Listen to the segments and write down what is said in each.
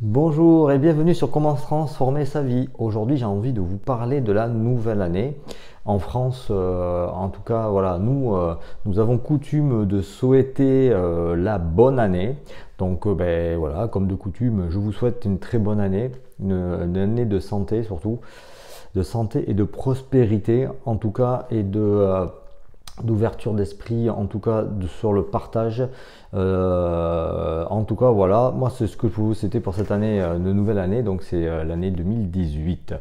Bonjour et bienvenue sur Comment transformer sa vie. Aujourd'hui, j'ai envie de vous parler de la nouvelle année. En France, en tout cas, voilà, nous avons coutume de souhaiter la bonne année. Donc, ben voilà, comme de coutume, je vous souhaite une très bonne année, une année de santé surtout, de santé et de prospérité, en tout cas, et d'ouverture d'esprit, en tout cas sur le partage. En tout cas, voilà, moi c'est ce que je vous souhaitais pour cette année de nouvelle année, donc c'est l'année 2018.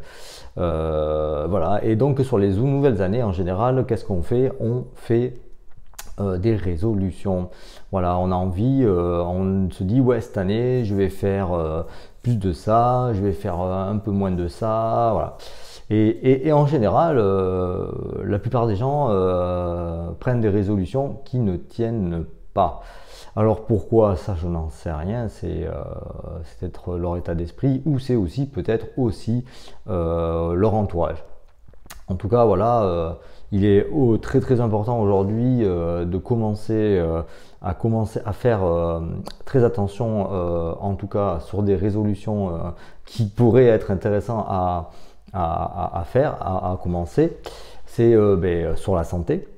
Voilà, et donc sur les nouvelles années en général, qu'est-ce qu'on fait? On fait des résolutions. Voilà, on a envie, on se dit ouais, cette année je vais faire plus de ça, je vais faire un peu moins de ça, voilà. Et en général, la plupart des gens prennent des résolutions qui ne tiennent pas. Alors pourquoi ça, je n'en sais rien. C'est peut-être leur état d'esprit ou c'est aussi peut-être aussi leur entourage. En tout cas, voilà, il est très très important aujourd'hui de commencer à faire très attention, en tout cas sur des résolutions qui pourraient être intéressantes à faire, à commencer. C'est sur la santé.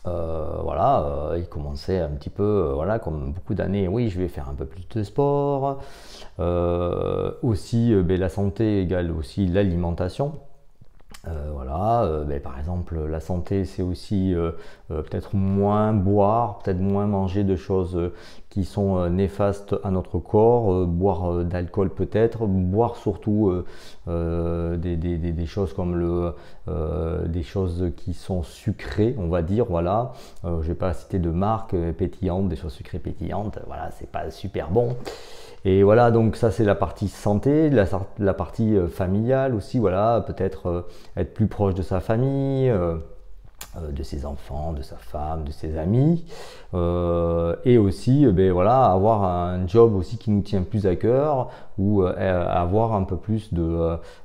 Voilà, il commençait un petit peu, voilà, comme beaucoup d'années, oui, je vais faire un peu plus de sport. Aussi, la santé égale aussi l'alimentation. Voilà, par exemple, la santé, c'est aussi peut-être moins boire, peut-être moins manger de choses qui sont néfastes à notre corps, boire d'alcool peut-être, boire surtout des choses comme des choses qui sont sucrées, on va dire, voilà. Je vais pas citer de marque pétillante, des choses sucrées pétillantes, voilà, c'est pas super bon. Et voilà, donc ça c'est la partie santé, la partie familiale aussi, voilà, peut-être être plus proche de sa famille, de ses enfants, de sa femme, de ses amis, et aussi voilà, avoir un job aussi qui nous tient plus à cœur ou avoir un peu plus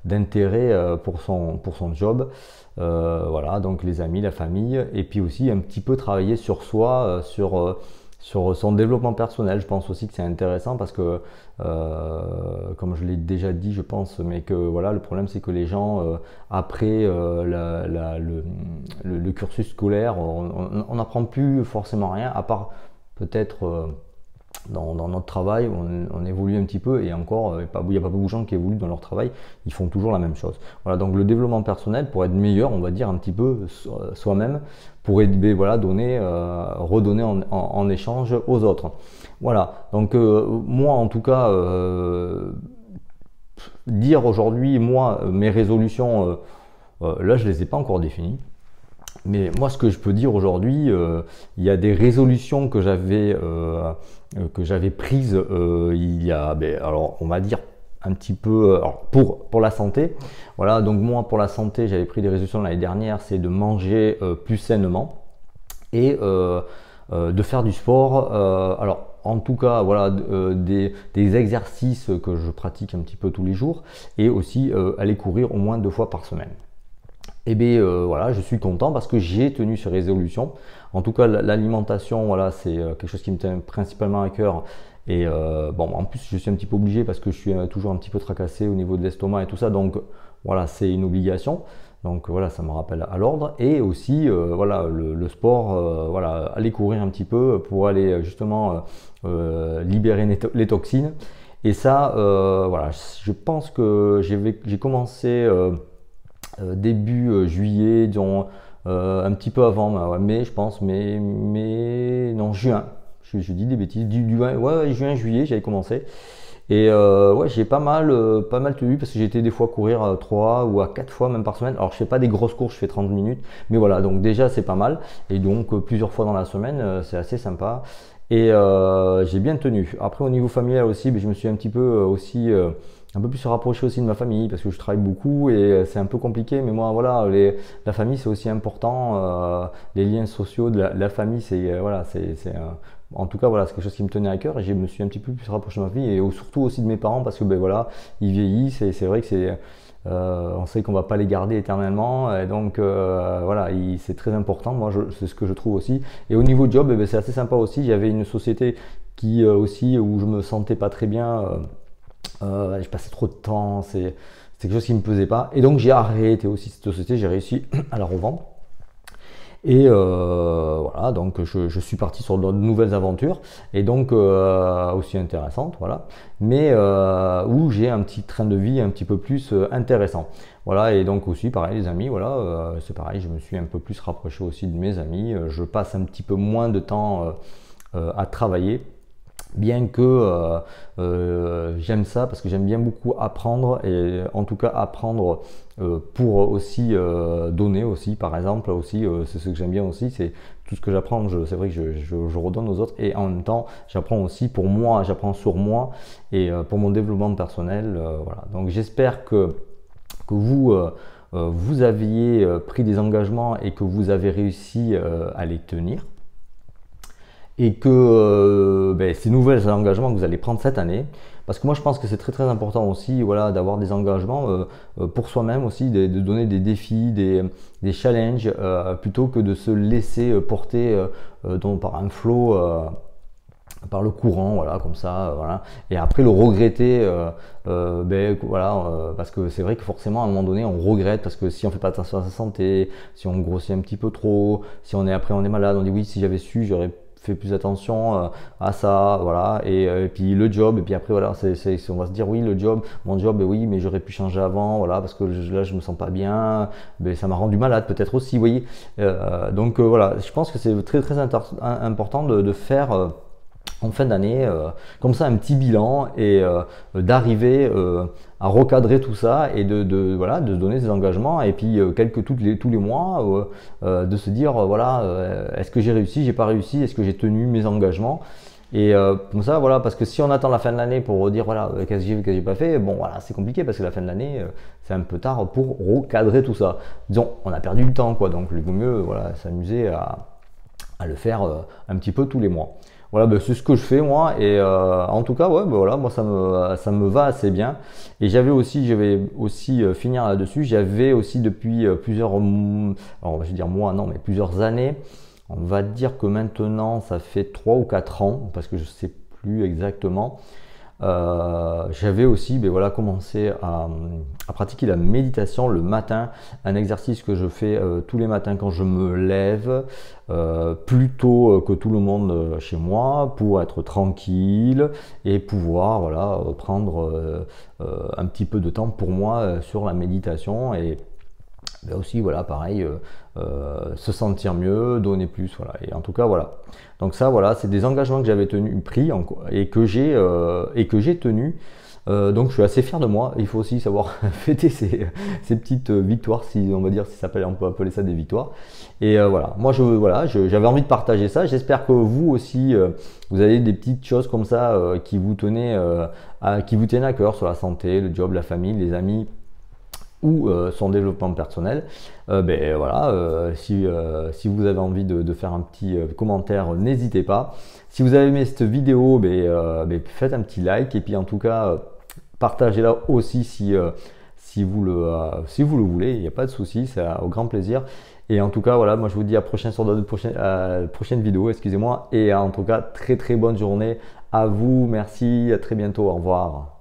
d'intérêt pour son job. Voilà, donc les amis, la famille, et puis aussi un petit peu travailler sur soi, sur son développement personnel. Je pense aussi que c'est intéressant parce que, comme je l'ai déjà dit, je pense, mais que voilà, le problème c'est que les gens, après le cursus scolaire, on n'apprend plus forcément rien, à part peut-être dans notre travail, on évolue un petit peu et encore, il n'y a pas beaucoup de gens qui évoluent dans leur travail, ils font toujours la même chose. Voilà, donc le développement personnel, pour être meilleur, on va dire un petit peu soi-même, pour aider, voilà, redonner en échange aux autres. Voilà, donc moi en tout cas, dire aujourd'hui, moi, mes résolutions, là je les ai pas encore définies. Mais moi, ce que je peux dire aujourd'hui, il y a des résolutions que j'avais prises il y a, alors on va dire un petit peu, alors pour la santé. Voilà, donc moi pour la santé, j'avais pris des résolutions l'année dernière, c'est de manger plus sainement et de faire du sport. Alors en tout cas, voilà, des exercices que je pratique un petit peu tous les jours et aussi aller courir au moins 2 fois par semaine. Et bien voilà, je suis content parce que j'ai tenu ces résolutions. En tout cas, l'alimentation, voilà, c'est quelque chose qui me tient principalement à cœur. Et bon, en plus, je suis un petit peu obligé parce que je suis toujours un petit peu tracassé au niveau de l'estomac et tout ça. Donc voilà, c'est une obligation. Donc voilà, ça me rappelle à l'ordre. Et aussi, voilà, le sport, voilà, aller courir un petit peu pour aller justement libérer les toxines. Et ça, voilà, je pense que j'ai commencé début juillet, disons un petit peu avant mai, je pense, mais non, juin. Je dis des bêtises, ouais, juin, juillet, j'avais commencé. Et ouais, j'ai pas mal tenu parce que j'ai été des fois courir 3 ou à 4 fois même par semaine. Alors je fais pas des grosses courses, je fais 30 minutes, mais voilà, donc déjà c'est pas mal. Et donc plusieurs fois dans la semaine, c'est assez sympa. Et j'ai bien tenu. Après au niveau familial aussi, je me suis un petit peu aussi un peu plus se rapprocher aussi de ma famille parce que je travaille beaucoup et c'est un peu compliqué. Mais moi voilà, la famille c'est aussi important. Les liens sociaux de la famille, c'est voilà, en tout cas voilà, c'est quelque chose qui me tenait à cœur et je me suis un petit peu plus rapproché de ma famille et surtout aussi de mes parents parce que voilà, ils vieillissent et c'est vrai que on sait qu'on va pas les garder éternellement, et donc voilà, c'est très important. Moi, c'est ce que je trouve aussi. Et au niveau job, c'est assez sympa aussi. Il y avait une société qui aussi où je me sentais pas très bien. Je passais trop de temps, c'est quelque chose qui ne me pesait pas. Et donc j'ai arrêté aussi cette société, j'ai réussi à la revendre. Et voilà, donc je suis parti sur de nouvelles aventures, et donc aussi intéressantes, voilà, mais où j'ai un petit train de vie un petit peu plus intéressant. Voilà, et donc aussi pareil les amis, voilà, c'est pareil, je me suis un peu plus rapproché aussi de mes amis, je passe un petit peu moins de temps à travailler. Bien que j'aime ça parce que j'aime bien beaucoup apprendre, et en tout cas apprendre pour aussi donner aussi, par exemple aussi, c'est ce que j'aime bien aussi, c'est tout ce que j'apprends, c'est vrai que je redonne aux autres, et en même temps j'apprends aussi pour moi, j'apprends sur moi, et pour mon développement personnel, voilà. Donc j'espère que vous vous aviez pris des engagements et que vous avez réussi à les tenir, et que ces nouveaux engagements que vous allez prendre cette année, parce que moi je pense que c'est très très important aussi, voilà, d'avoir des engagements pour soi-même aussi, de donner des défis, des challenges, plutôt que de se laisser porter par un flot, par le courant, voilà, comme ça, voilà, et après le regretter, voilà, parce que c'est vrai que forcément à un moment donné on regrette, parce que si on fait pas attention à sa santé, si on grossit un petit peu trop, si on est après on est malade, on dit oui, si j'avais su j'aurais fait plus attention à ça, voilà, et puis le job, et puis après voilà, on va se dire oui, le job, mon job, oui, mais j'aurais pu changer avant, voilà, parce que là je me sens pas bien, mais ça m'a rendu malade peut-être aussi, vous voyez. Donc voilà, je pense que c'est très très important de faire en fin d'année, comme ça, un petit bilan, et d'arriver à recadrer tout ça, et voilà, de se donner ses engagements, et puis tous les mois, de se dire voilà, est-ce que j'ai réussi, j'ai pas réussi, est-ce que j'ai tenu mes engagements, et comme ça, voilà, parce que si on attend la fin de l'année pour dire voilà, qu'est-ce que j'ai pas fait, bon voilà, c'est compliqué, parce que la fin de l'année, c'est un peu tard pour recadrer tout ça. Disons, on a perdu du temps, quoi, donc il vaut mieux voilà, s'amuser à le faire un petit peu tous les mois. Voilà, c'est ce que je fais moi, et en tout cas, ouais, voilà, moi ça me va assez bien. Et je vais aussi finir là-dessus. J'avais aussi depuis alors je vais dire mois, non, mais plusieurs années. On va dire que maintenant, ça fait 3 ou 4 ans, parce que je sais plus exactement. J'avais aussi voilà, commencé à pratiquer la méditation le matin, un exercice que je fais tous les matins quand je me lève, plus tôt que tout le monde chez moi, pour être tranquille et pouvoir voilà, prendre un petit peu de temps pour moi sur la méditation, et aussi voilà, pareil, se sentir mieux, donner plus, voilà. Et en tout cas voilà, donc ça voilà, c'est des engagements que j'avais pris et que j'ai tenu. Donc je suis assez fier de moi. Il faut aussi savoir fêter ces petites victoires, si on va dire, si on peut appeler ça des victoires. Et voilà, moi j'avais envie de partager ça. J'espère que vous aussi vous avez des petites choses comme ça qui vous tiennent à cœur, sur la santé, le job, la famille, les amis, ou son développement personnel. Voilà, si vous avez envie de faire un petit commentaire, n'hésitez pas. Si vous avez aimé cette vidéo, faites un petit like, et puis en tout cas partagez-la aussi si vous le voulez, il n'y a pas de souci, c'est au grand plaisir. Et en tout cas voilà, moi je vous dis à sur d'autres prochaines vidéos, excusez-moi, et en tout cas très très bonne journée à vous, merci, à très bientôt, au revoir.